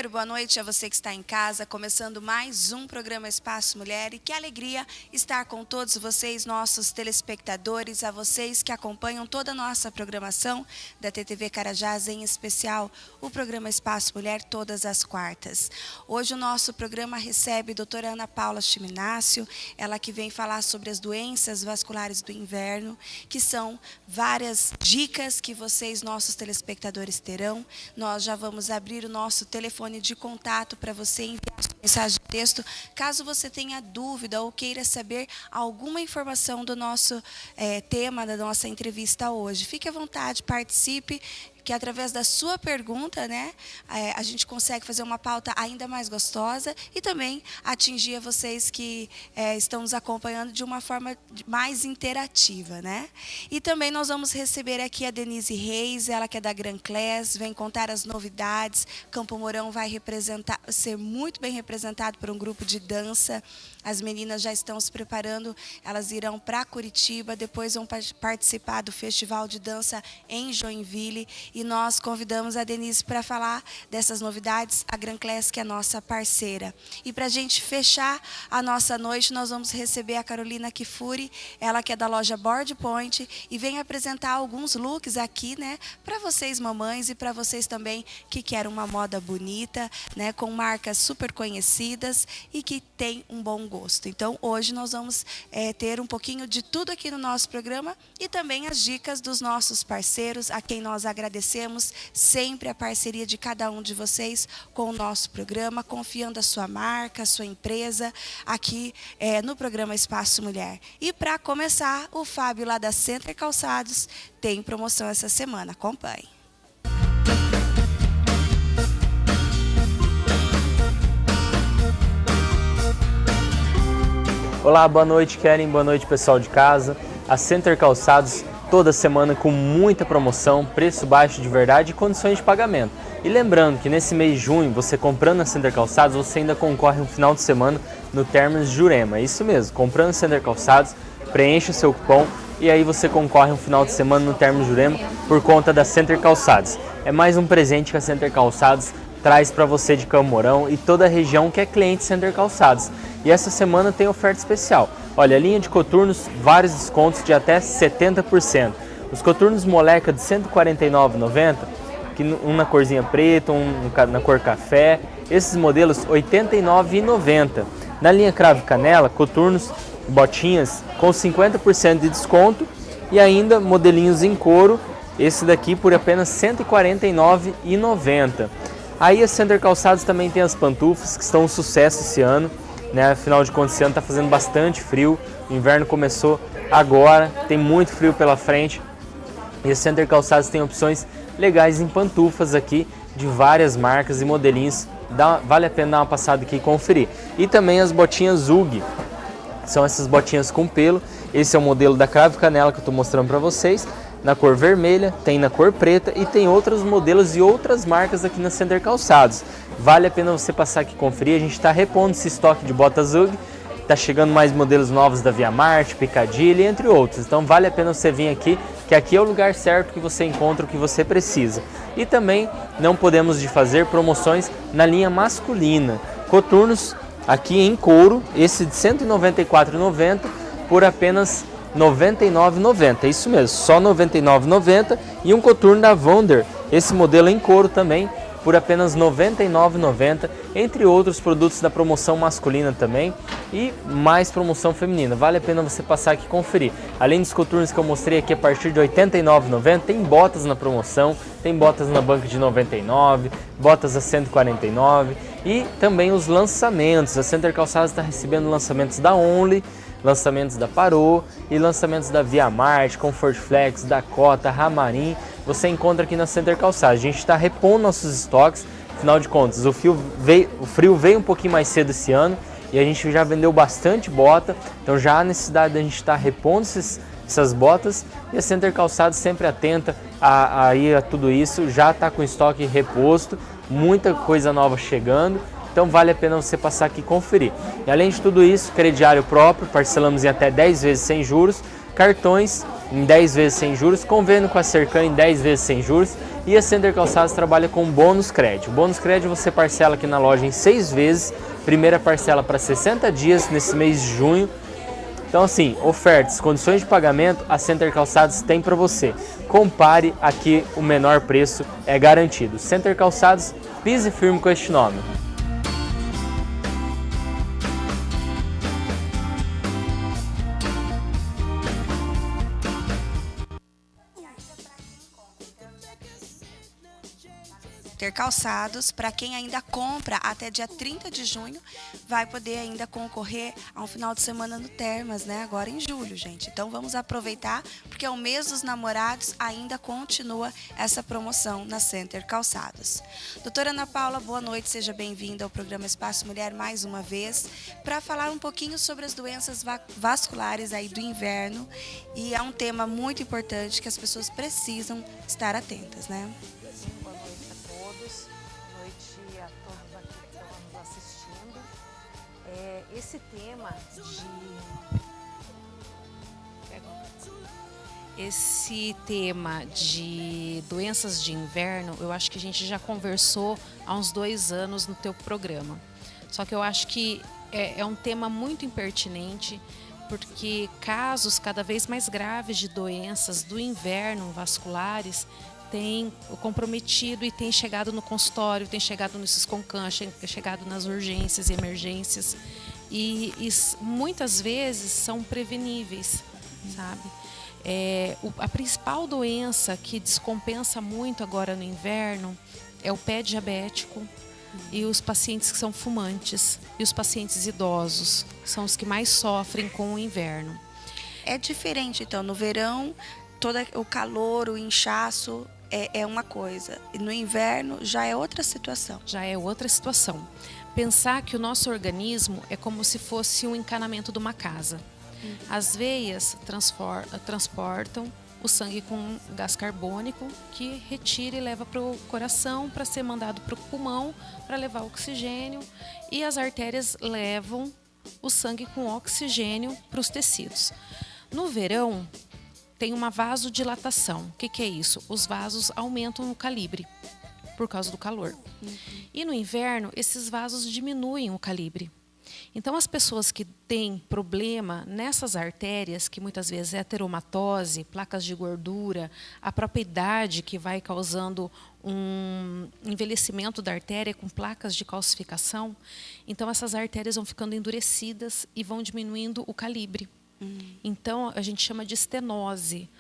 super boa noite a você que está em casa, começando mais um programa Espaço Mulher. E que alegria estar com todos vocês, nossos telespectadores, a vocês que acompanham toda a nossa programação da TTV Carajás, em especial o programa Espaço Mulher, todas as quartas. Hoje o nosso programa recebe a doutora Ana Paula Chiminácio, ela que vem falar sobre as doenças vasculares do inverno, que são várias dicas que vocês, nossos telespectadores, terão. Nós já vamos abrir o nosso telefone de contato para você enviar sua mensagem de texto, caso você tenha dúvida ou queira saber alguma informação do nosso tema, da nossa entrevista hoje. Fique à vontade, participe, que através da sua pergunta, né, a gente consegue fazer uma pauta ainda mais gostosa e também atingir vocês que estão nos acompanhando de uma forma mais interativa, né? E também nós vamos receber aqui a Denise Reis, ela que é da Gran Class, vem contar as novidades. Campo Mourão vai ser muito bem representado por um grupo de dança. As meninas já estão se preparando, elas irão para Curitiba, depois vão participar do Festival de Dança em Joinville. E nós convidamos a Denise para falar dessas novidades, a Gran Class, que é a nossa parceira. E para a gente fechar a nossa noite, nós vamos receber a Carolina Kifuri, ela que é da loja Board Point, e vem apresentar alguns looks aqui, né, para vocês mamães e para vocês também que querem uma moda bonita, né, com marcas super conhecidas e que tem um bom gosto. Então, hoje nós vamos ter um pouquinho de tudo aqui no nosso programa e também as dicas dos nossos parceiros, a quem nós agradecemos sempre a parceria de cada um de vocês com o nosso programa, confiando a sua marca, a sua empresa aqui no programa Espaço Mulher. E para começar, o Fábio lá da Center Calçados tem promoção essa semana. Acompanhe. Olá, boa noite, Keren, boa noite, pessoal de casa. A Center Calçados toda semana com muita promoção, preço baixo de verdade e condições de pagamento. E lembrando que nesse mês de junho, você comprando na Center Calçados, você ainda concorre um final de semana no Termas Jurema. É isso mesmo, comprando na Center Calçados, preenche o seu cupom e aí você concorre um final de semana no Termas Jurema por conta da Center Calçados. É mais um presente que a Center Calçados traz para você de Campo Mourão e toda a região que é cliente Center Calçados. E essa semana tem oferta especial. Olha, a linha de coturnos, vários descontos de até 70%. Os coturnos moleca de R$ 149,90, um na corzinha preta, um na cor café. Esses modelos R$ 89,90. Na linha Cravo Canela, coturnos, botinhas com 50% de desconto e ainda modelinhos em couro. Esse daqui por apenas R$ 149,90. Aí a Center Calçados também tem as pantufas, que estão um sucesso esse ano, né? Afinal de contas, esse ano está fazendo bastante frio, o inverno começou agora, tem muito frio pela frente. E a Center Calçados tem opções legais em pantufas aqui, de várias marcas e modelinhos, vale a pena dar uma passada aqui e conferir. E também as botinhas UGG, são essas botinhas com pelo, esse é o modelo da Cravo Canela que eu estou mostrando para vocês. Na cor vermelha, tem na cor preta e tem outros modelos e outras marcas aqui na Center Calçados. Vale a pena você passar aqui e conferir, a gente está repondo esse estoque de botas UGG, está chegando mais modelos novos da Via Marte, Piccadilly, entre outros. Então vale a pena você vir aqui, que aqui é o lugar certo que você encontra o que você precisa. E também não podemos de fazer promoções na linha masculina. Coturnos aqui em couro, esse de R$ 194,90 por apenas R$ 99,90, isso mesmo, só R$ 99,90. E um coturno da Wonder, esse modelo em couro também, por apenas R$ 99,90, entre outros produtos da promoção masculina também e mais promoção feminina. Vale a pena você passar aqui e conferir. Além dos coturnos que eu mostrei aqui a partir de R$ 89,90, tem botas na promoção, tem botas na banca de R$ 99, botas a R$ 149 e também os lançamentos. A Center Calçados está recebendo lançamentos da Only, lançamentos da Parô e lançamentos da Via Marte, Comfort Flex, Dakota, Ramarim. Você encontra aqui na Center Calçados. A gente está repondo nossos estoques, afinal de contas, o frio veio um pouquinho mais cedo esse ano e a gente já vendeu bastante bota, então já há necessidade de a gente estar repondo essas botas e a Center Calçados sempre atenta a tudo isso, já está com estoque reposto, muita coisa nova chegando. Então vale a pena você passar aqui e conferir. E além de tudo isso, crediário próprio, parcelamos em até 10 vezes sem juros, cartões em 10 vezes sem juros, convênio com a Cercan em 10 vezes sem juros E a Center Calçados trabalha com bônus crédito. O bônus crédito você parcela aqui na loja em 6 vezes, primeira parcela para 60 dias nesse mês de junho. Então assim, ofertas, condições de pagamento, a Center Calçados tem para você. Compare aqui, o menor preço é garantido. Center Calçados, pise firme com este nome. Ter Calçados, para quem ainda compra até dia 30 de junho, vai poder ainda concorrer a um final de semana no Termas, né? Agora em julho, gente. Então vamos aproveitar, porque é o mês dos namorados, ainda continua essa promoção na Center Calçados. Doutora Ana Paula, boa noite, seja bem-vinda ao programa Espaço Mulher mais uma vez, para falar um pouquinho sobre as doenças vasculares aí do inverno, e é um tema muito importante que as pessoas precisam estar atentas, né? Esse tema de doenças de inverno, eu acho que a gente já conversou há uns 2 anos no teu programa. Só que eu acho que é um tema muito impertinente, porque casos cada vez mais graves de doenças do inverno vasculares têm comprometido e têm chegado no consultório, têm chegado no Sisconcan, chegado nas urgências e emergências. E muitas vezes são preveníveis, sabe? A principal doença que descompensa muito agora no inverno é o pé diabético e os pacientes que são fumantes e os pacientes idosos são os que mais sofrem com o inverno. É diferente, então, no verão, todo o calor, o inchaço é uma coisa, e no inverno já é outra situação. Já é outra situação. Pensar que o nosso organismo é como se fosse um encanamento de uma casa. As veias transportam o sangue com gás carbônico, que retira e leva para o coração para ser mandado para o pulmão para levar oxigênio, e as artérias levam o sangue com oxigênio para os tecidos. No verão tem uma vasodilatação. O que é isso? Os vasos aumentam o calibre por causa do calor. E no inverno, esses vasos diminuem o calibre. Então, as pessoas que têm problema nessas artérias, que muitas vezes é ateromatose, placas de gordura, a própria idade que vai causando um envelhecimento da artéria com placas de calcificação, então essas artérias vão ficando endurecidas e vão diminuindo o calibre. Então, a gente chama de estenose.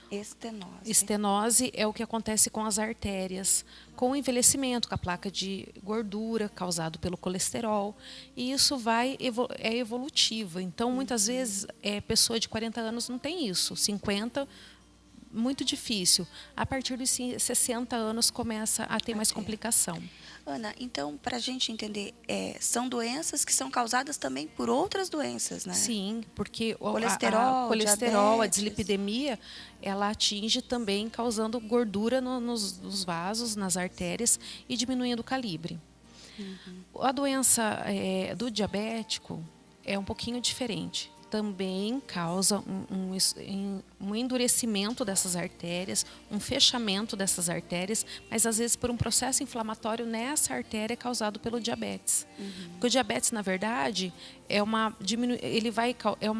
Estenose é o que acontece com as artérias, com o envelhecimento, com a placa de gordura causado pelo colesterol. E isso é evolutivo. Então, muitas vezes, pessoa de 40 anos não tem isso. 50, muito difícil. A partir dos 60 anos, começa a ter mais complicação. Ana, então, para a gente entender, são doenças que são causadas também por outras doenças, né? Sim, porque colesterol, a dislipidemia, ela atinge também causando gordura nos vasos, nas artérias e diminuindo o calibre. A doença do diabético é um pouquinho diferente. Também causa um endurecimento dessas artérias, um fechamento dessas artérias, mas às vezes por um processo inflamatório nessa artéria causado pelo diabetes. Porque o diabetes, na verdade, é uma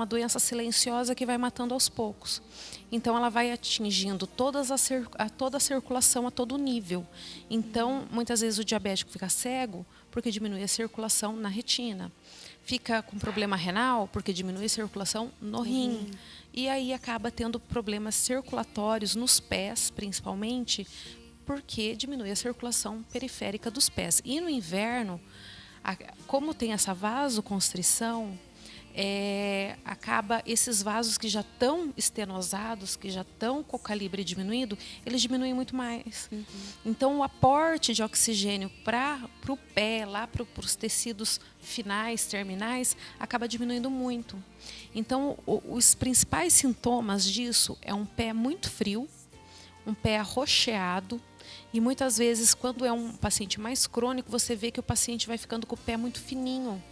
doença silenciosa que vai matando aos poucos. Então, ela vai atingindo toda a circulação a todo nível. Então, muitas vezes o diabético fica cego porque diminui a circulação na retina. Fica com problema renal porque diminui a circulação no rim. E aí acaba tendo problemas circulatórios nos pés, principalmente, porque diminui a circulação periférica dos pés. E no inverno, como tem essa vasoconstrição, acaba esses vasos que já estão estenosados, que já estão com o calibre diminuído, eles diminuem muito mais. Então, o aporte de oxigênio para o pé, lá para os tecidos finais, terminais, acaba diminuindo muito. Então, os principais sintomas disso é um pé muito frio, um pé arroxeado, e muitas vezes, quando é um paciente mais crônico, você vê que o paciente vai ficando com o pé muito fininho,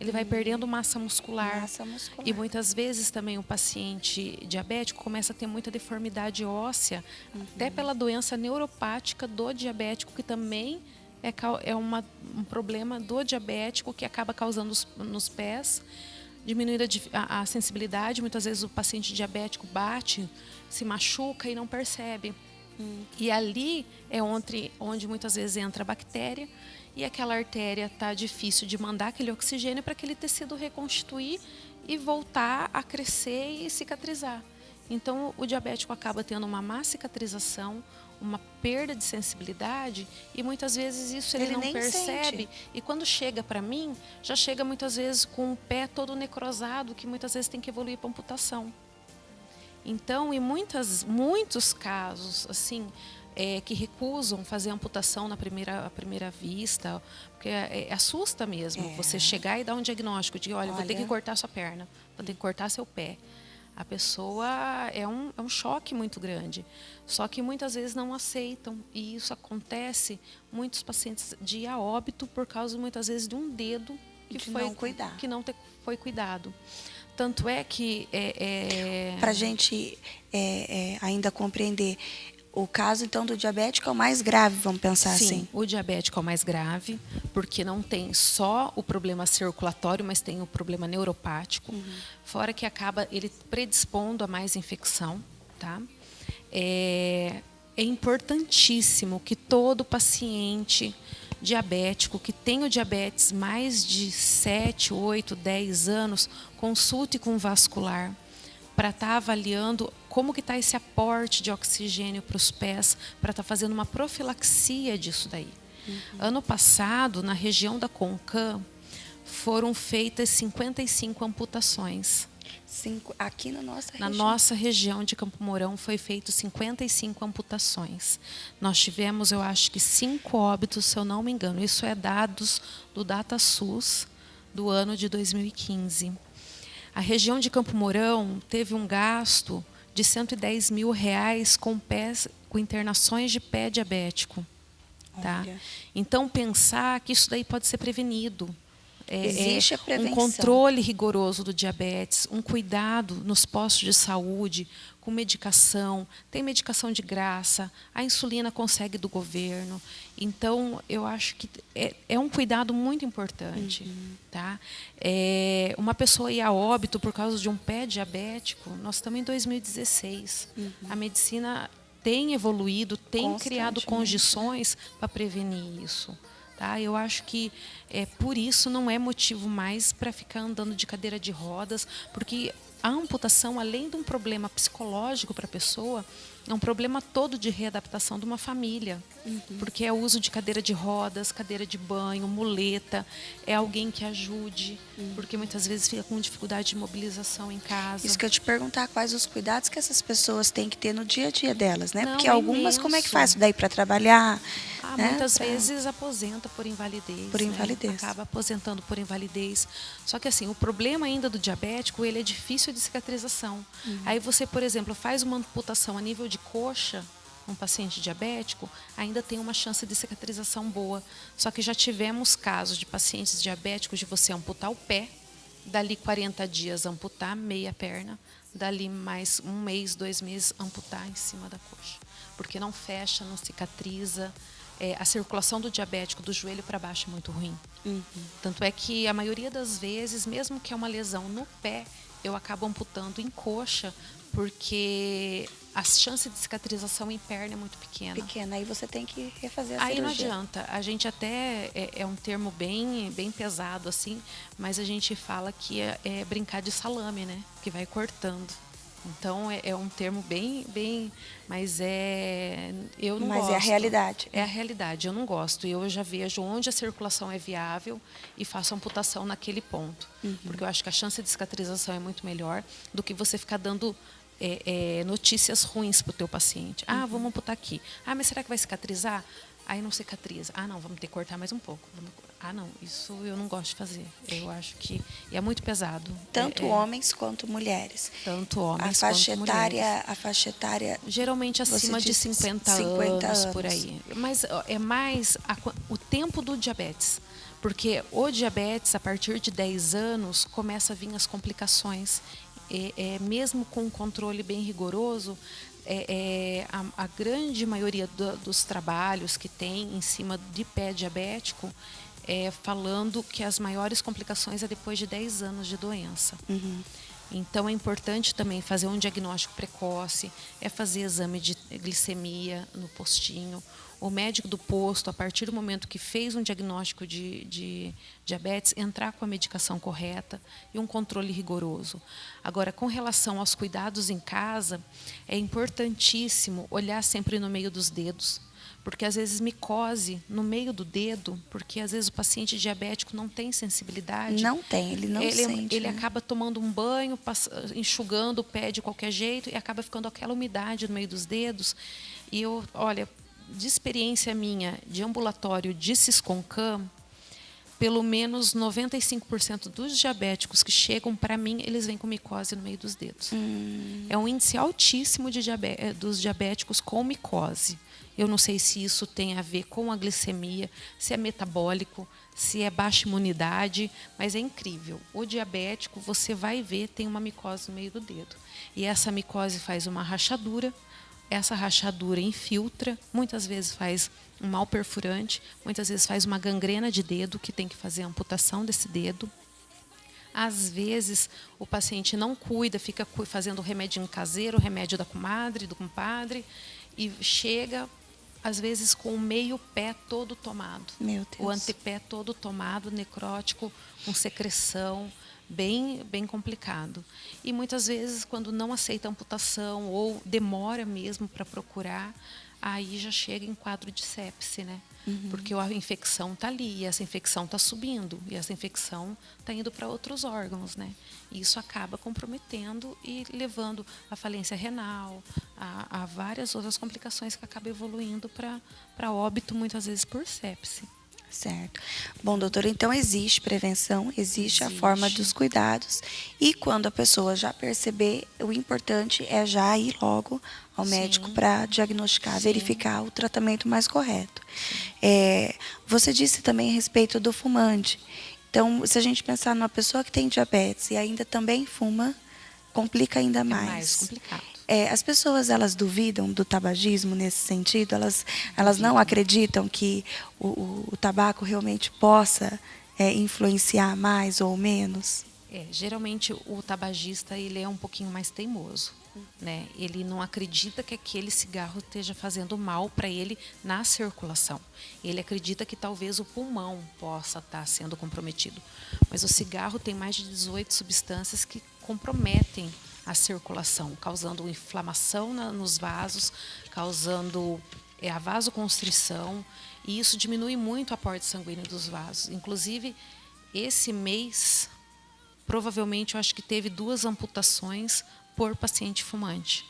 ele vai perdendo massa muscular. Massa muscular. E muitas vezes também o paciente diabético começa a ter muita deformidade óssea, até pela doença neuropática do diabético, que também é um problema do diabético que acaba causando nos pés, diminuindo a sensibilidade. Muitas vezes o paciente diabético bate, se machuca e não percebe. E ali é onde muitas vezes entra a bactéria e aquela artéria está difícil de mandar aquele oxigênio para aquele tecido reconstituir e voltar a crescer e cicatrizar. Então, o diabético acaba tendo uma má cicatrização, uma perda de sensibilidade e muitas vezes isso ele não percebe. E quando chega para mim, já chega muitas vezes com o pé todo necrosado, que muitas vezes tem que evoluir para amputação. Então, em muitos casos, assim, que recusam fazer amputação à primeira vista, porque assusta mesmo você chegar e dar um diagnóstico de, olha, vou ter que cortar sua perna, vou ter que cortar seu pé. A pessoa é um choque muito grande. Só que muitas vezes não aceitam. E isso acontece, muitos pacientes de ir a óbito por causa, muitas vezes, de um dedo que não foi cuidado. Tanto é que... Para a gente ainda compreender, o caso, então, do diabético é o mais grave, vamos pensar assim? Sim, o diabético é o mais grave, porque não tem só o problema circulatório, mas tem o problema neuropático, fora que acaba ele predispondo a mais infecção, tá? É importantíssimo que todo paciente diabético que tem o diabetes mais de 7, 8, 10 anos, consulte com o vascular para estar avaliando como que está esse aporte de oxigênio para os pés, para estar fazendo uma profilaxia disso daí. Ano passado, na região da Concam, foram feitas 55 amputações. Aqui na nossa região? Na nossa região de Campo Mourão foi feito 55 amputações. Nós tivemos, eu acho que 5 óbitos, se eu não me engano. Isso é dados do DataSUS do ano de 2015. A região de Campo Mourão teve um gasto de R$110 mil com internações de pé diabético. Tá? Então, pensar que isso daí pode ser prevenido. Existe a prevenção. Um controle rigoroso do diabetes, um cuidado nos postos de saúde, com medicação, tem medicação de graça, a insulina consegue do governo. Então, eu acho que é um cuidado muito importante. Tá? Uma pessoa ir a óbito por causa de um pé diabético, nós estamos em 2016. A medicina tem evoluído, tem criado condições para prevenir isso. Tá? Eu acho que por isso não é motivo mais para ficar andando de cadeira de rodas, porque a amputação, além de um problema psicológico para a pessoa, é um problema todo de readaptação de uma família. Porque é o uso de cadeira de rodas, cadeira de banho, muleta, é alguém que ajude, porque muitas vezes fica com dificuldade de mobilização em casa. Isso que eu ia te perguntar, quais os cuidados que essas pessoas têm que ter no dia a dia delas, né? Não, porque algumas, como é que faz daí para trabalhar? Né? Muitas vezes aposenta por invalidez. Por invalidez. Né? Acaba aposentando por invalidez. Só que assim, o problema ainda do diabético, ele é difícil de cicatrização. Aí você, por exemplo, faz uma amputação a nível de coxa, um paciente diabético, ainda tem uma chance de cicatrização boa. Só que já tivemos casos de pacientes diabéticos de você amputar o pé, dali 40 dias amputar meia perna, dali mais 1 mês, 2 meses amputar em cima da coxa. Porque não fecha, não cicatriza. A circulação do diabético do joelho para baixo é muito ruim. Tanto é que a maioria das vezes, mesmo que é uma lesão no pé, eu acabo amputando em coxa, porque a chance de cicatrização em perna é muito pequena. Aí você tem que refazer a cirurgia. Aí não adianta. A gente até, é um termo bem pesado, assim, mas a gente fala que é brincar de salame, né? Que vai cortando. Então, é um termo bem, mas eu não gosto. Mas é a realidade. É a realidade, eu não gosto. Eu já vejo onde a circulação é viável e faço amputação naquele ponto. Porque eu acho que a chance de cicatrização é muito melhor do que você ficar dando notícias ruins para o teu paciente. Vamos amputar aqui. Mas será que vai cicatrizar? Aí não cicatriza. Não, vamos ter que cortar mais um pouco. Não, isso eu não gosto de fazer. Eu acho que é muito pesado. Tanto homens quanto mulheres. Tanto homens quanto mulheres. A faixa etária... Geralmente acima de 50 anos, por aí. Mas é mais o tempo do diabetes. Porque o diabetes, a partir de 10 anos, começa a vir as complicações. Mesmo com um controle bem rigoroso, a grande maioria dos trabalhos que tem em cima de pé diabético falando que as maiores complicações é depois de 10 anos de doença. Então é importante também fazer um diagnóstico precoce, fazer exame de glicemia no postinho. O médico do posto, a partir do momento que fez um diagnóstico de diabetes, entrar com a medicação correta e um controle rigoroso. Agora, com relação aos cuidados em casa, é importantíssimo olhar sempre no meio dos dedos, porque às vezes micose no meio do dedo, porque às vezes o paciente diabético não tem sensibilidade. Não tem, ele não sente. Ele acaba tomando um banho, enxugando o pé de qualquer jeito e acaba ficando aquela umidade no meio dos dedos. E olha, de experiência minha de ambulatório de Sisconcan, pelo menos 95% dos diabéticos que chegam para mim, eles vêm com micose no meio dos dedos. É um índice altíssimo dos diabéticos com micose. Eu não sei se isso tem a ver com a glicemia, se é metabólico, se é baixa imunidade, mas é incrível. O diabético, você vai ver, tem uma micose no meio do dedo. E essa micose faz uma rachadura. Essa rachadura infiltra, muitas vezes faz um mal perfurante, muitas vezes faz uma gangrena de dedo, que tem que fazer a amputação desse dedo. Às vezes, o paciente não cuida, fica fazendo remedinho caseiro, remédio da comadre, do compadre, e chega, às vezes, com o meio pé todo tomado. Meu Deus. O antepé todo tomado, necrótico, com secreção, bem complicado. E muitas vezes, quando não aceita amputação ou demora mesmo para procurar, aí já chega em quadro de sepse, né? Porque a infecção está ali, e essa infecção está subindo, e essa infecção está indo para outros órgãos, né? E isso acaba comprometendo e levando à falência renal, a várias outras complicações que acabam evoluindo para óbito, muitas vezes por sepse. Certo. Bom, doutora, então existe prevenção, existe a forma dos cuidados. E quando a pessoa já perceber, o importante é já ir logo ao médico para diagnosticar, verificar o tratamento mais correto. Você disse também a respeito do fumante. Então, se a gente pensar numa pessoa que tem diabetes e ainda também fuma, complica ainda mais. É mais complicado. As pessoas, elas duvidam do tabagismo nesse sentido? Elas não acreditam que o tabaco realmente possa influenciar mais ou menos? Geralmente, o tabagista ele é um pouquinho mais teimoso. Né? Ele não acredita que aquele cigarro esteja fazendo mal para ele na circulação. Ele acredita que talvez o pulmão possa estar sendo comprometido. Mas o cigarro tem mais de 18 substâncias que comprometem a circulação, causando inflamação nos vasos, causando a vasoconstrição, e isso diminui muito o aporte sanguíneo dos vasos. Inclusive, esse mês, provavelmente, eu acho que teve 2 amputações por paciente fumante.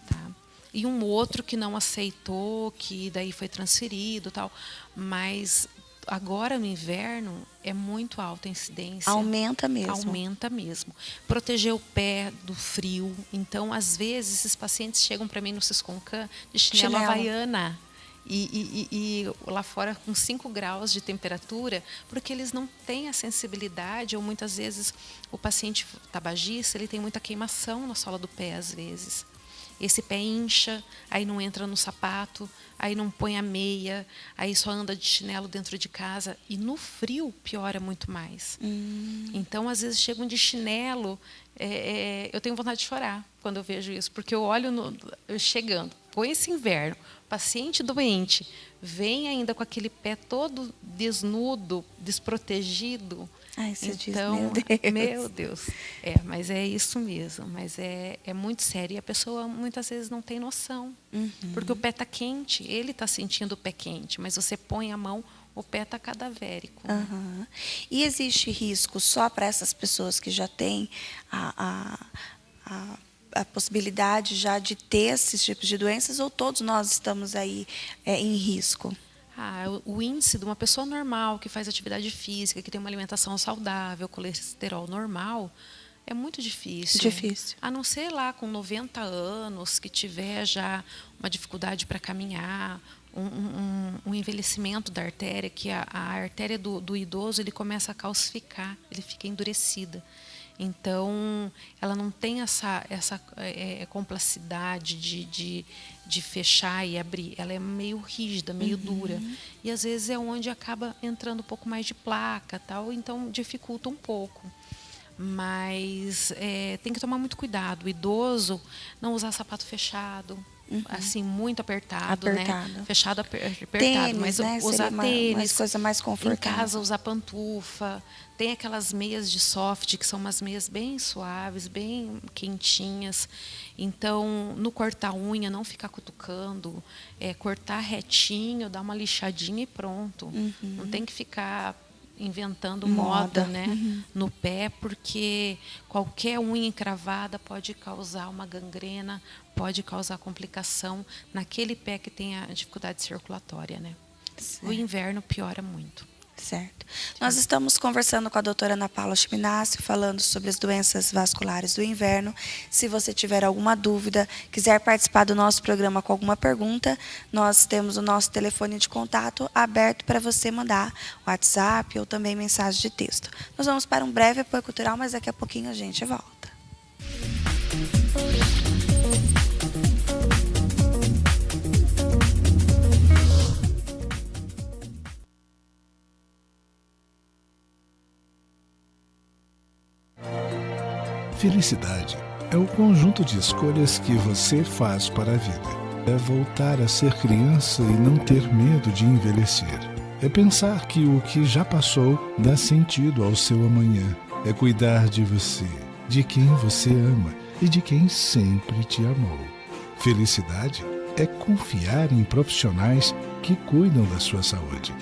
Tá? E um outro que não aceitou, que daí foi transferido, tal. Mas agora no inverno é muito alta a incidência. Aumenta mesmo. Aumenta mesmo. Proteger o pé do frio. Então, às vezes, esses pacientes chegam para mim no Sisconcan de chinelo havaiana. E lá fora com 5 graus de temperatura, porque eles não têm a sensibilidade, ou muitas vezes o paciente tabagista, ele tem muita queimação na sola do pé, às vezes. Esse pé incha, aí não entra no sapato, aí não põe a meia, aí só anda de chinelo dentro de casa. E no frio piora muito mais. Então, às vezes, chegam de chinelo, eu tenho vontade de chorar quando eu vejo isso, porque eu olho chegando, põe esse inverno, paciente doente, vem ainda com aquele pé todo desnudo, desprotegido. Ai, você então, diz, meu Deus. Mas é isso mesmo. Mas é muito sério. E a pessoa muitas vezes não tem noção. Porque o pé está quente, ele está sentindo o pé quente, mas você põe a mão, o pé está cadavérico. E existe risco só para essas pessoas que já têm a possibilidade já de ter esses tipos de doenças, ou todos nós estamos aí em risco? O índice de uma pessoa normal que faz atividade física, que tem uma alimentação saudável, colesterol normal, é muito difícil. Difícil. A não ser lá com 90 anos, que tiver já uma dificuldade para caminhar, um envelhecimento da artéria, que a artéria do idoso ele começa a calcificar, ele fica endurecida. Então, ela não tem essa complacidade de fechar e abrir. Ela é meio rígida, meio dura. E, às vezes, é onde acaba entrando um pouco mais de placa, tal, então dificulta um pouco. Mas tem que tomar muito cuidado. O idoso, não usar sapato fechado, assim, muito apertado, né? Fechado, apertado. Tênis, mas né? usar tênis. Uma coisa mais confortável. Em casa, usar pantufa. Tem aquelas meias de soft, que são umas meias bem suaves, bem quentinhas. Então, no cortar unha, não ficar cutucando. Cortar retinho, dar uma lixadinha e pronto. Não tem que ficar inventando moda, né, no pé, porque qualquer unha encravada pode causar uma gangrena, pode causar complicação naquele pé que tem a dificuldade circulatória, né? Certo. O inverno piora muito. Certo. Nós estamos conversando com a doutora Ana Paula Chiminassi, falando sobre as doenças vasculares do inverno. Se você tiver alguma dúvida, quiser participar do nosso programa com alguma pergunta, nós temos o nosso telefone de contato aberto para você mandar WhatsApp ou também mensagem de texto. Nós vamos para um breve apoio cultural, mas daqui a pouquinho a gente volta. Felicidade é o conjunto de escolhas que você faz para a vida. É voltar a ser criança e não ter medo de envelhecer. É pensar que o que já passou dá sentido ao seu amanhã. É cuidar de você, de quem você ama e de quem sempre te amou. Felicidade é confiar em profissionais que cuidam da sua saúde.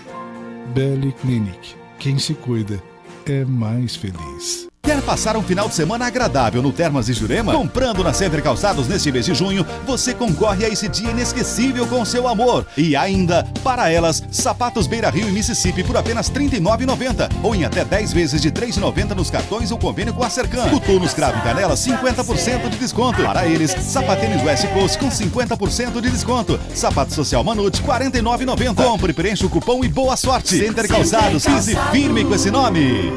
Belly Clinic. Quem se cuida é mais feliz. Quer passar um final de semana agradável no Termas e Jurema? Comprando na Center Calçados neste mês de junho, você concorre a esse dia inesquecível com seu amor. E ainda, para elas, sapatos Beira Rio e Mississippi por apenas R$ 39,90. Ou em até 10 vezes de R$ 3,90 nos cartões ou convênio com a Sercan. Coturnos Cravo e Canela, 50% de desconto. Para eles, sapatênis West Coast com 50% de desconto. Sapato Social Manute, R$ 49,90. Compre, preencha o cupom e boa sorte. Center Calçados, pise firme com esse nome.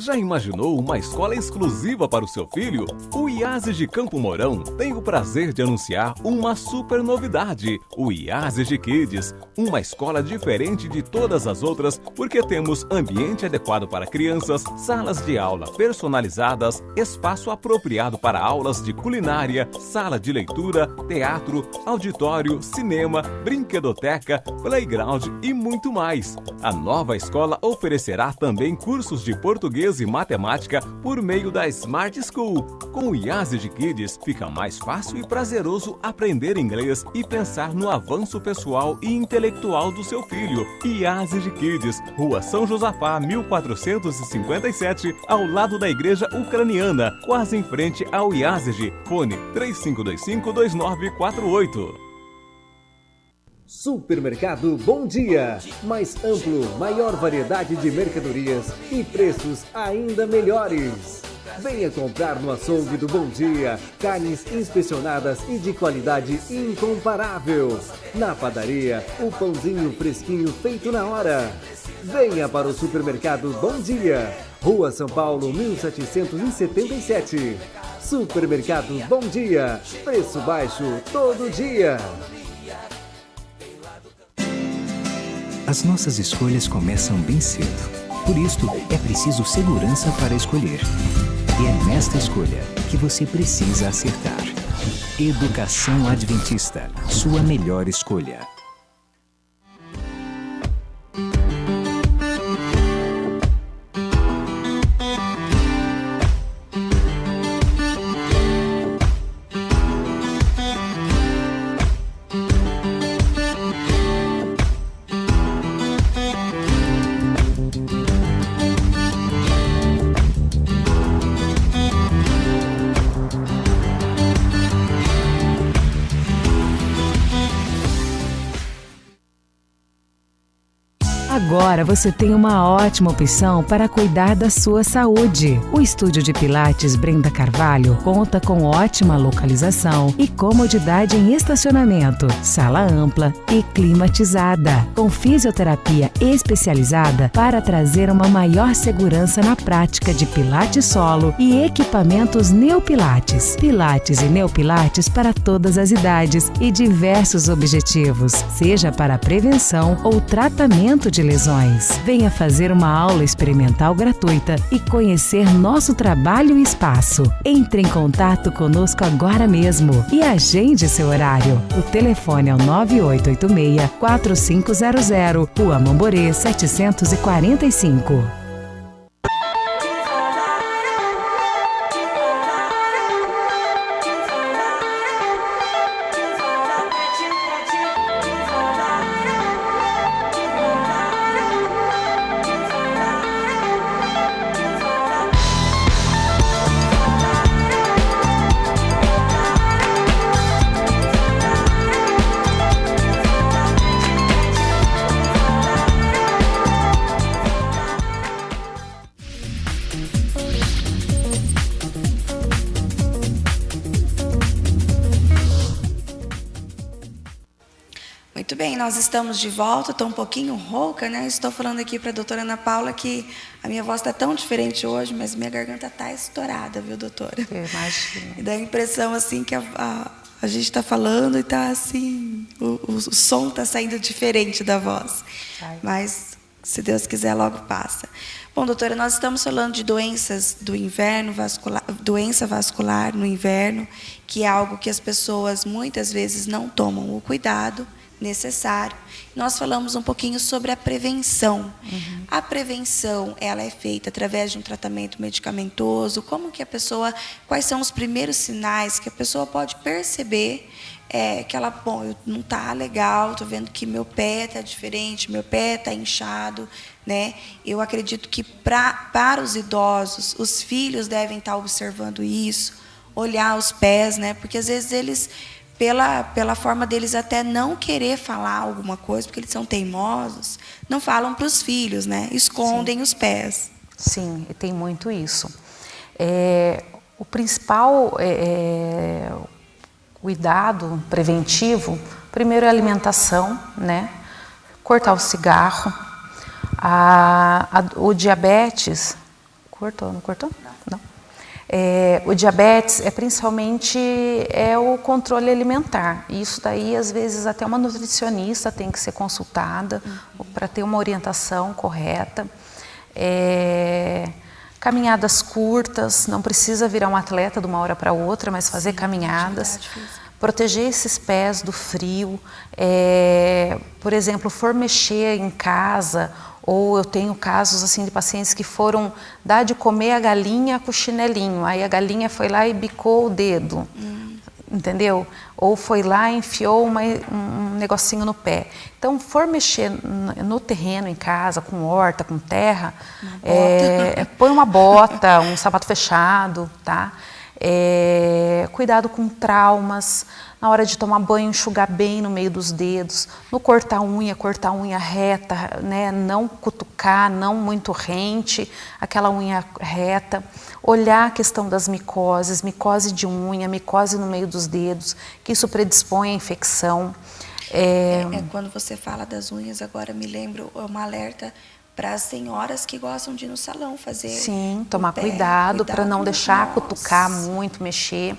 Já imaginou uma escola exclusiva para o seu filho? O IASE de Campo Mourão tem o prazer de anunciar uma super novidade, o IASE de Kids, uma escola diferente de todas as outras porque temos ambiente adequado para crianças, salas de aula personalizadas, espaço apropriado para aulas de culinária, sala de leitura, teatro, auditório, cinema, brinquedoteca, playground e muito mais. A nova escola oferecerá também cursos de português e matemática por meio da Smart School. Com o IASE de Kids, fica mais fácil e prazeroso aprender inglês e pensar no avanço pessoal e intelectual do seu filho. IASE de Kids, Rua São Josafá, 1457, ao lado da Igreja Ucraniana, quase em frente ao IASE. Fone 3525-2948. Supermercado Bom Dia. Mais amplo, maior variedade de mercadorias e preços ainda melhores. Venha comprar no açougue do Bom Dia carnes inspecionadas e de qualidade incomparável. Na padaria, o pãozinho fresquinho feito na hora. Venha para o Supermercado Bom Dia. Rua São Paulo, 1777. Supermercado Bom Dia. Preço baixo todo dia. As nossas escolhas começam bem cedo. Por isso, é preciso segurança para escolher. E é nesta escolha que você precisa acertar. Educação Adventista, sua melhor escolha. Agora você tem uma ótima opção para cuidar da sua saúde. O Estúdio de Pilates Brenda Carvalho conta com ótima localização e comodidade em estacionamento, sala ampla e climatizada, com fisioterapia especializada para trazer uma maior segurança na prática de Pilates solo e equipamentos Neopilates. Pilates e Neopilates para todas as idades e diversos objetivos, seja para prevenção ou tratamento de lesões. Venha fazer uma aula experimental gratuita e conhecer nosso trabalho e espaço. Entre em contato conosco agora mesmo e agende seu horário. O telefone é o 9886-4500, Rua Mamborê 745. Muito bem, nós estamos de volta, estou um pouquinho rouca, né? Estou falando aqui para a doutora Ana Paula que a minha voz está tão diferente hoje, mas minha garganta está estourada, viu, doutora? Eu imagino. E dá a impressão, assim, que a gente está falando e está, assim, o som está saindo diferente da voz. Mas, se Deus quiser, logo passa. Bom, doutora, nós estamos falando de doenças do inverno, doença vascular no inverno, que é algo que as pessoas, muitas vezes, não tomam o cuidado necessário. Nós falamos um pouquinho sobre a prevenção. A prevenção, ela é feita através de um tratamento medicamentoso. Como que a pessoa, quais são os primeiros sinais que a pessoa pode perceber que ela, bom, não está legal, estou vendo que meu pé está diferente, meu pé está inchado, né? Eu acredito que para os idosos, os filhos devem estar observando isso, olhar os pés, né? Porque às vezes eles, pela forma deles até não querer falar alguma coisa, porque eles são teimosos, não falam para os filhos, né? Escondem os pés. Sim, e tem muito isso. O principal cuidado preventivo, primeiro é a alimentação, né? Cortar o cigarro, o diabetes. Cortou, não cortou? Não. O diabetes principalmente o controle alimentar. Isso daí, às vezes, até uma nutricionista tem que ser consultada para ter uma orientação correta. Caminhadas curtas, não precisa virar um atleta de uma hora para outra, mas fazer caminhadas. Proteger esses pés do frio. Por exemplo, for mexer em casa, ou eu tenho casos assim de pacientes que foram dar de comer a galinha com o chinelinho, aí a galinha foi lá e bicou o dedo, entendeu? Ou foi lá e enfiou um negocinho no pé. Então, for mexer no terreno em casa, com horta, com terra, põe uma bota, um sapato fechado, tá? Cuidado com traumas, na hora de tomar banho, enxugar bem no meio dos dedos, no cortar unha reta, né? Não cutucar, não muito rente, aquela unha reta. Olhar a questão das micoses, micose de unha, micose no meio dos dedos, que isso predispõe à infecção. Quando você fala das unhas, agora me lembro uma alerta para as senhoras que gostam de ir no salão fazer. Sim, tomar cuidado para não deixar cutucar muito, mexer.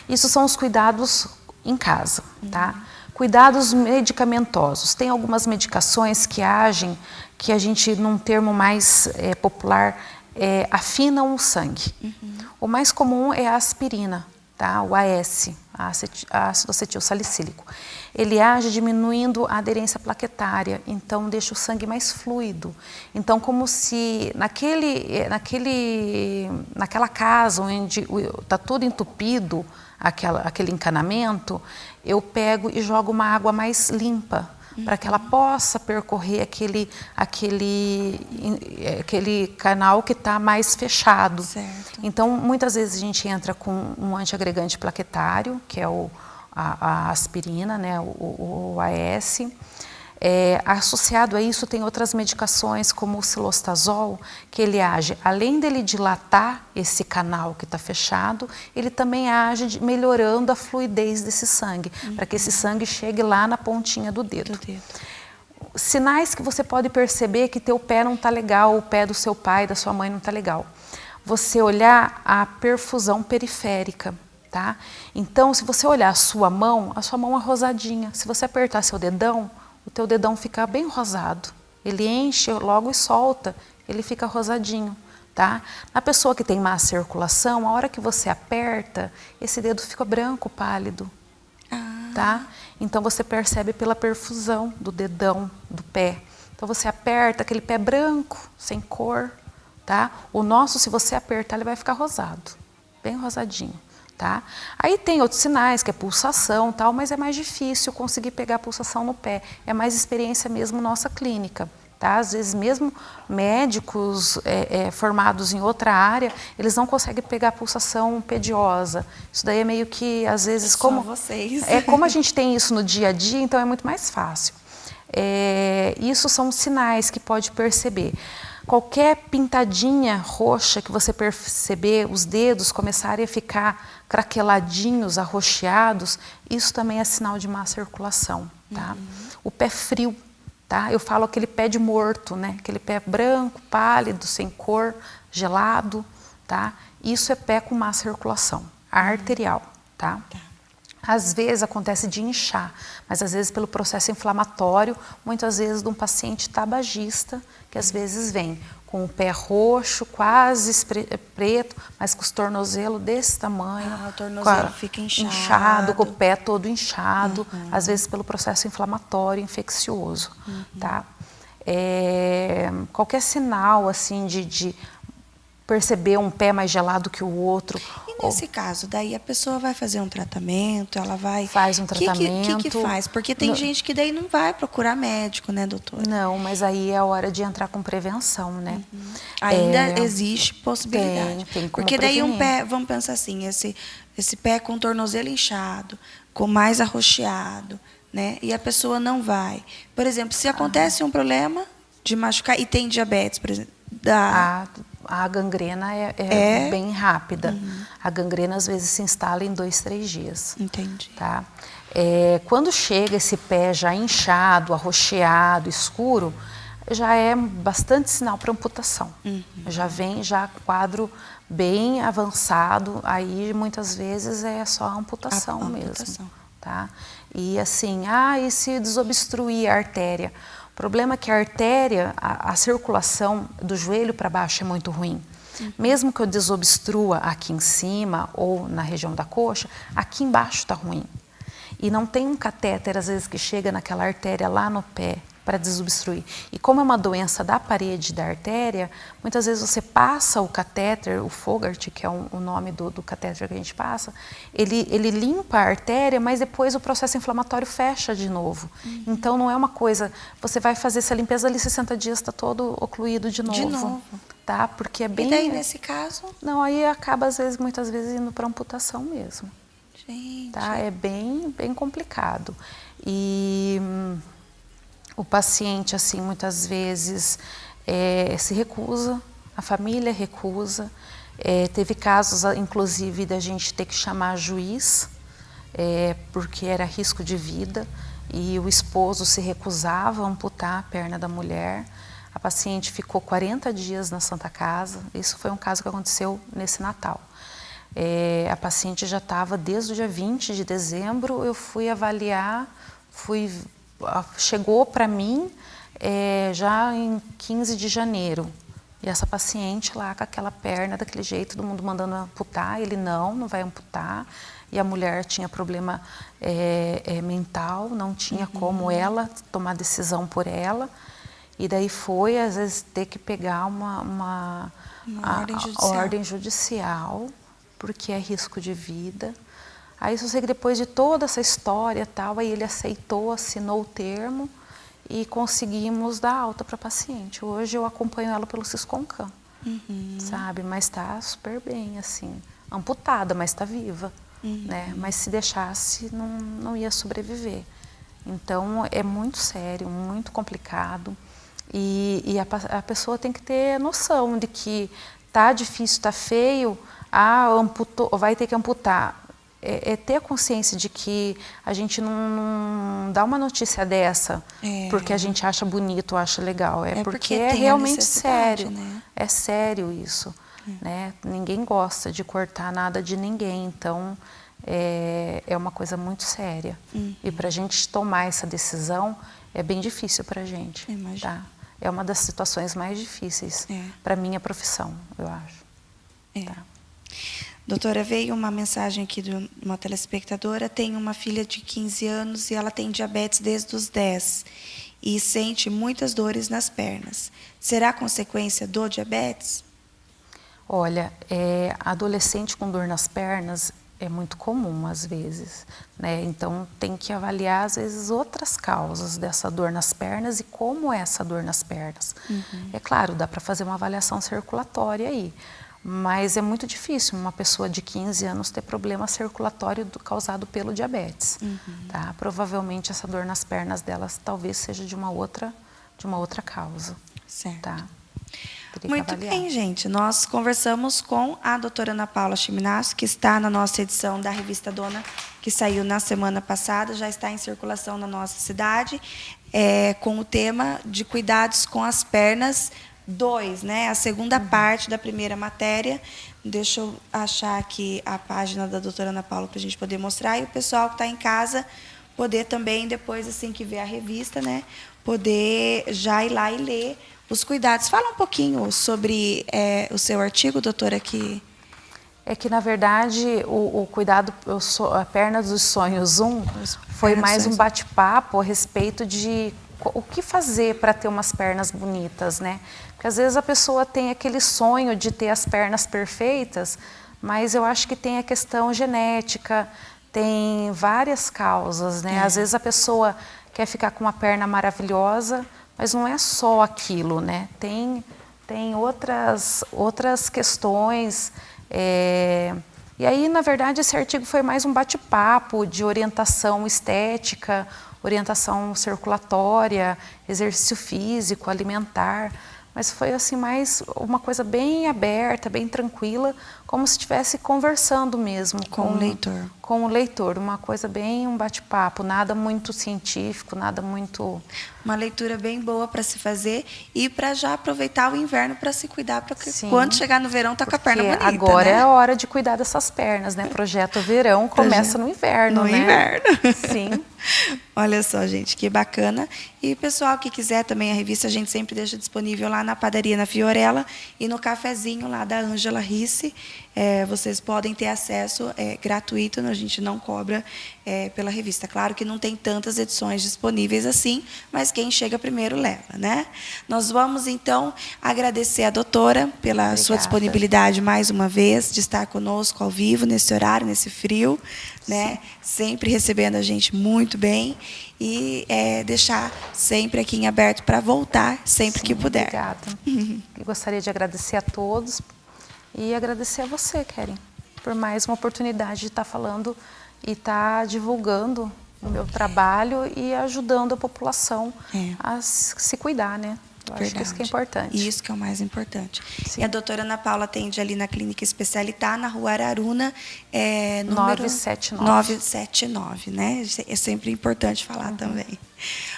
Isso são os cuidados em casa, tá? Cuidados medicamentosos. Tem algumas medicações que agem, que a gente, num termo mais popular, afinam o sangue. O mais comum é a aspirina, tá? O AS, ácido acetil salicílico. Ele age diminuindo a aderência plaquetária, então deixa o sangue mais fluido. Então, como se naquela casa onde está tudo entupido, aquele encanamento, eu pego e jogo uma água mais limpa, para que ela possa percorrer aquele canal que está mais fechado. Certo. Então, muitas vezes a gente entra com um antiagregante plaquetário, que é a aspirina, né, o AS. Associado a isso tem outras medicações como o cilostazol, que ele age, além dele dilatar esse canal que está fechado, ele também age melhorando a fluidez desse sangue, para que esse sangue chegue lá na pontinha do dedo. Sinais que você pode perceber que teu pé não está legal, o pé do seu pai, da sua mãe não está legal. Você olhar a perfusão periférica, tá? Então, se você olhar a sua mão é rosadinha. Se você apertar seu dedão, o teu dedão fica bem rosado. Ele enche logo e solta, ele fica rosadinho, tá? Na pessoa que tem má circulação, a hora que você aperta, esse dedo fica branco, pálido, tá? Então você percebe pela perfusão do dedão do pé. Então você aperta aquele pé branco, sem cor, tá? O nosso, se você apertar, ele vai ficar rosado, bem rosadinho. Tá? Aí tem outros sinais, que é pulsação, tal, mas é mais difícil conseguir pegar a pulsação no pé. É mais experiência mesmo nossa clínica. Tá? Às vezes mesmo médicos formados em outra área, eles não conseguem pegar a pulsação pediosa. Isso daí é meio que, às vezes, como a gente tem isso no dia a dia, então é muito mais fácil. Isso são sinais que pode perceber. Qualquer pintadinha roxa que você perceber, os dedos começarem a ficar craqueladinhos, arroxeados, isso também é sinal de má circulação, tá? O pé frio, tá? Eu falo aquele pé de morto, né? Aquele pé branco, pálido, sem cor, gelado, tá? Isso é pé com má circulação arterial, tá? Às vezes acontece de inchar, mas às vezes pelo processo inflamatório, muitas vezes de um paciente tabagista, que às vezes vem com o pé roxo, quase preto, mas com os tornozelos desse tamanho. O tornozelo fica inchado. Com o pé todo inchado, às vezes pelo processo inflamatório, infeccioso, tá? Qualquer sinal, assim, de perceber um pé mais gelado que o outro. E nesse caso, daí a pessoa vai fazer um tratamento, ela vai... Faz um tratamento. O que faz? Porque tem gente que daí não vai procurar médico, né, doutora? Não, mas aí é a hora de entrar com prevenção, né? Ainda existe possibilidade. Tem como porque daí prevenir. um pé, vamos pensar assim, esse pé com o tornozelo inchado, com mais arroxeado, né? E a pessoa não vai. Por exemplo, se acontece um problema de machucar e tem diabetes, por exemplo, A gangrena é bem rápida. A gangrena, às vezes, se instala em 2, 3 dias. Entendi. Tá? Quando chega esse pé já inchado, arroxeado, escuro, já é bastante sinal para amputação. Já vem quadro bem avançado, aí muitas vezes é só amputação mesmo. Tá? E assim, e se desobstruir a artéria? O problema é que a artéria, a circulação do joelho para baixo é muito ruim. Mesmo que eu desobstrua aqui em cima ou na região da coxa, aqui embaixo está ruim. E não tem um catéter, às vezes, que chega naquela artéria lá no pé para desobstruir. E como é uma doença da parede da artéria, muitas vezes você passa o catéter, o Fogarty, que é o nome do catéter que a gente passa, ele limpa a artéria, mas depois o processo inflamatório fecha de novo. Então não é uma coisa, você vai fazer essa limpeza ali 60 dias, está todo ocluído de novo. Tá? Porque é bem... E daí, nesse caso? Não, aí acaba, muitas vezes, indo para amputação mesmo. Gente. Tá? É bem complicado. E o paciente, assim, muitas vezes se recusa, a família recusa. Teve casos, inclusive, da gente ter que chamar juiz, porque era risco de vida, e o esposo se recusava a amputar a perna da mulher. A paciente ficou 40 dias na Santa Casa. Isso foi um caso que aconteceu nesse Natal. A paciente já estava desde o dia 20 de dezembro, eu fui avaliar, chegou para mim já em 15 de janeiro. E essa paciente lá com aquela perna daquele jeito, todo mundo mandando amputar, ele não vai amputar. E a mulher tinha problema mental, não tinha como ela tomar decisão por ela. E daí foi, às vezes, ter que pegar uma ordem judicial, porque é risco de vida. Aí eu sei que depois de toda essa história tal, aí ele aceitou, assinou o termo e conseguimos dar alta para a paciente. Hoje eu acompanho ela pelo Sisconcan, sabe? Mas está super bem, assim, amputada, mas está viva, né? Mas se deixasse, não ia sobreviver. Então, é muito sério, muito complicado. E a pessoa tem que ter noção de que tá difícil, tá feio, amputou, vai ter que amputar. Ter a consciência de que a gente não dá uma notícia dessa porque a gente acha bonito, acha legal. Porque é realmente sério. Né? É sério isso. Né? Ninguém gosta de cortar nada de ninguém. Então, é uma coisa muito séria. E para a gente tomar essa decisão, é bem difícil para a gente. Tá? É uma das situações mais difíceis para a minha profissão, eu acho. Tá? Doutora, veio uma mensagem aqui de uma telespectadora, tem uma filha de 15 anos e ela tem diabetes desde os 10 e sente muitas dores nas pernas. Será consequência do diabetes? Olha, adolescente com dor nas pernas é muito comum às vezes, né? Então tem que avaliar às vezes outras causas dessa dor nas pernas e como é essa dor nas pernas. É claro, dá para fazer uma avaliação circulatória aí. Mas é muito difícil uma pessoa de 15 anos ter problema circulatório causado pelo diabetes. Tá? Provavelmente essa dor nas pernas delas talvez seja de uma outra causa. Certo. Tá? Muito bem, gente. Nós conversamos com a doutora Ana Paula Chiminassi, que está na nossa edição da Revista Dona, que saiu na semana passada, já está em circulação na nossa cidade, com o tema de cuidados com as pernas 2, né? A segunda parte da primeira matéria. Deixa eu achar aqui a página da doutora Ana Paula para a gente poder mostrar. E o pessoal que está em casa poder também, depois assim que ver a revista, né? Poder já ir lá e ler os cuidados. Fala um pouquinho sobre o seu artigo, doutora, aqui. É que, na verdade, o cuidado, a Perna dos Sonhos 1 foi mais um bate-papo a respeito de o que fazer para ter umas pernas bonitas, né? Porque às vezes a pessoa tem aquele sonho de ter as pernas perfeitas, mas eu acho que tem a questão genética, tem várias causas, né? Às vezes a pessoa quer ficar com uma perna maravilhosa, mas não é só aquilo, né? Tem outras questões. E aí, na verdade, esse artigo foi mais um bate-papo de orientação estética, orientação circulatória, exercício físico, alimentar, mas foi assim mais uma coisa bem aberta, bem tranquila, como se estivesse conversando mesmo com o leitor. Com o leitor, uma coisa bem um bate-papo, nada muito científico, nada muito... Uma leitura bem boa para se fazer e para já aproveitar o inverno para se cuidar, porque quando chegar no verão tá com a perna bonita, agora, né? É a hora de cuidar dessas pernas, né? Projeto Verão começa no inverno, né? No inverno. Sim. Olha só, gente, que bacana. E pessoal que quiser também a revista, a gente sempre deixa disponível lá na padaria na Fiorella e no cafezinho lá da Ângela Risse. Vocês podem ter acesso gratuito, a gente não cobra pela revista. Claro que não tem tantas edições disponíveis assim, mas quem chega primeiro leva, né? Nós vamos, então, agradecer a doutora pela sua disponibilidade mais uma vez, de estar conosco ao vivo, nesse horário, nesse frio, né? Sempre recebendo a gente muito bem e deixar sempre aqui em aberto para voltar sempre que puder. Obrigada. Eu gostaria de agradecer a todos e agradecer a você, Keren, por mais uma oportunidade de estar falando e estar divulgando o meu trabalho e ajudando a população a se cuidar, né? Eu acho que isso que é importante. Isso que é o mais importante. Sim. E a doutora Ana Paula atende ali na Clínica Especialitá, na Rua Araruna, número 979, né? É sempre importante falar também.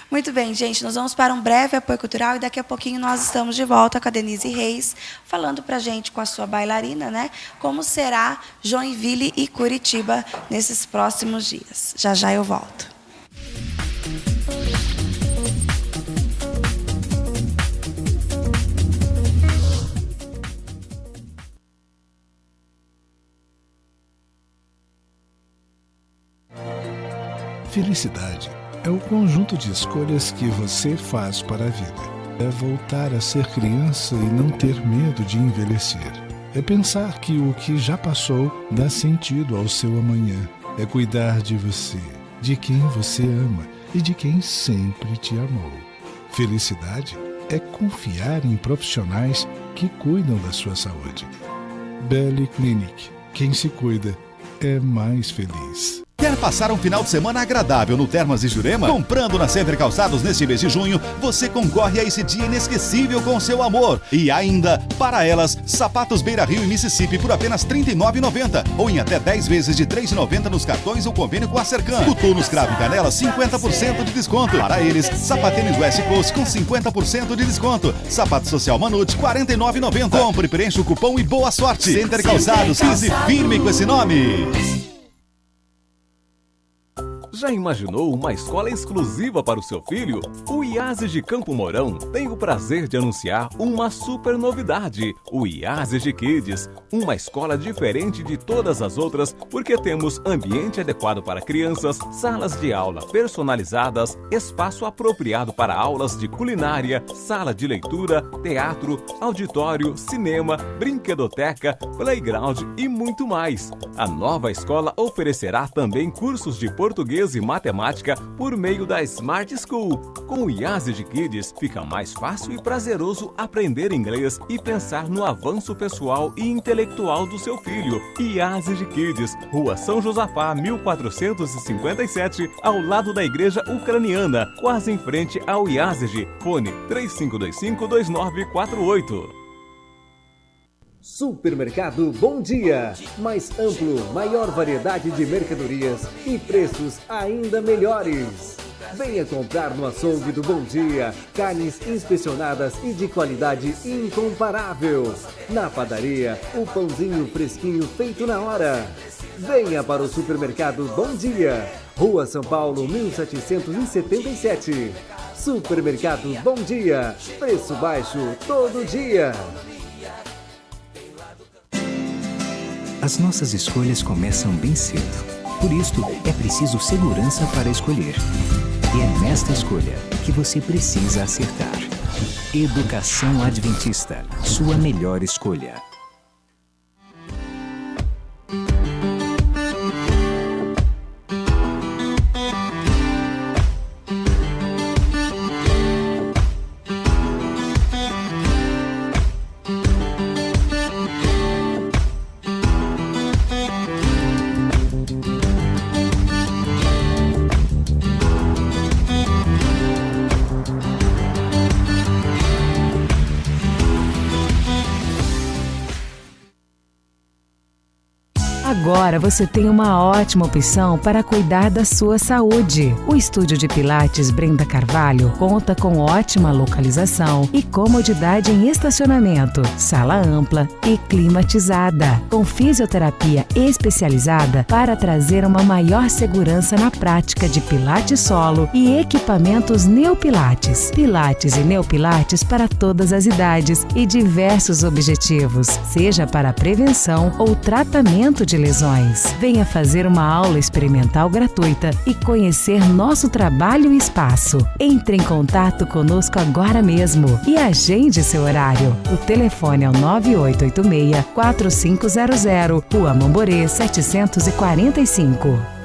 Muito bem, gente, nós vamos para um breve apoio cultural e daqui a pouquinho nós estamos de volta com a Denise Reis, falando para a gente com a sua bailarina, né? Como será Joinville e Curitiba nesses próximos dias. Já já eu volto. Felicidade é o conjunto de escolhas que você faz para a vida. É voltar a ser criança e não ter medo de envelhecer. É pensar que o que já passou dá sentido ao seu amanhã. É cuidar de você, de quem você ama e de quem sempre te amou. Felicidade é confiar em profissionais que cuidam da sua saúde. Belly Clinic. Quem se cuida é mais feliz. Quer passar um final de semana agradável no Termas de Jurema? Comprando na Center Calçados neste mês de junho, você concorre a esse dia inesquecível com seu amor. E ainda, para elas, sapatos Beira Rio e Mississippi por apenas R$ 39,90 ou em até 10 vezes de R$ 3,90 nos cartões ou convênio com a Cercan. Coturnos Cravo e Canela, 50% de desconto. Para eles, sapatênis West Coast com 50% de desconto. Sapato Social Manute, R$ 49,90. Compre, preencha o cupom e boa sorte. Center Calçados, pise firme com esse nome. Já imaginou uma escola exclusiva para o seu filho? O IASES de Campo Mourão tem o prazer de anunciar uma super novidade, o IASES de Kids, uma escola diferente de todas as outras porque temos ambiente adequado para crianças, salas de aula personalizadas, espaço apropriado para aulas de culinária, sala de leitura, teatro, auditório, cinema, brinquedoteca, playground e muito mais. A nova escola oferecerá também cursos de português e matemática por meio da Smart School. Com o IASES de Kids, fica mais fácil e prazeroso aprender inglês e pensar no avanço pessoal e intelectual do seu filho. IASES de Kids, Rua São Josafá, 1457, ao lado da Igreja Ucraniana, quase em frente ao IASES. Fone 3525-2948. Supermercado Bom Dia. Mais amplo, maior variedade de mercadorias e preços ainda melhores. Venha comprar no açougue do Bom Dia carnes inspecionadas e de qualidade incomparável. Na padaria, o pãozinho fresquinho feito na hora. Venha para o Supermercado Bom Dia. Rua São Paulo, 1777. Supermercado Bom Dia. Preço baixo todo dia. As nossas escolhas começam bem cedo. Por isso, é preciso segurança para escolher. E é nesta escolha que você precisa acertar. Educação Adventista, sua melhor escolha. Agora você tem uma ótima opção para cuidar da sua saúde. O Estúdio de Pilates Brenda Carvalho conta com ótima localização e comodidade em estacionamento, sala ampla e climatizada, com fisioterapia especializada para trazer uma maior segurança na prática de Pilates solo e equipamentos Neopilates. Pilates e Neopilates para todas as idades e diversos objetivos, seja para prevenção ou tratamento de lesões. Venha fazer uma aula experimental gratuita e conhecer nosso trabalho e espaço. Entre em contato conosco agora mesmo e agende seu horário. O telefone é o 9886-4500, Rua Mamborê 745.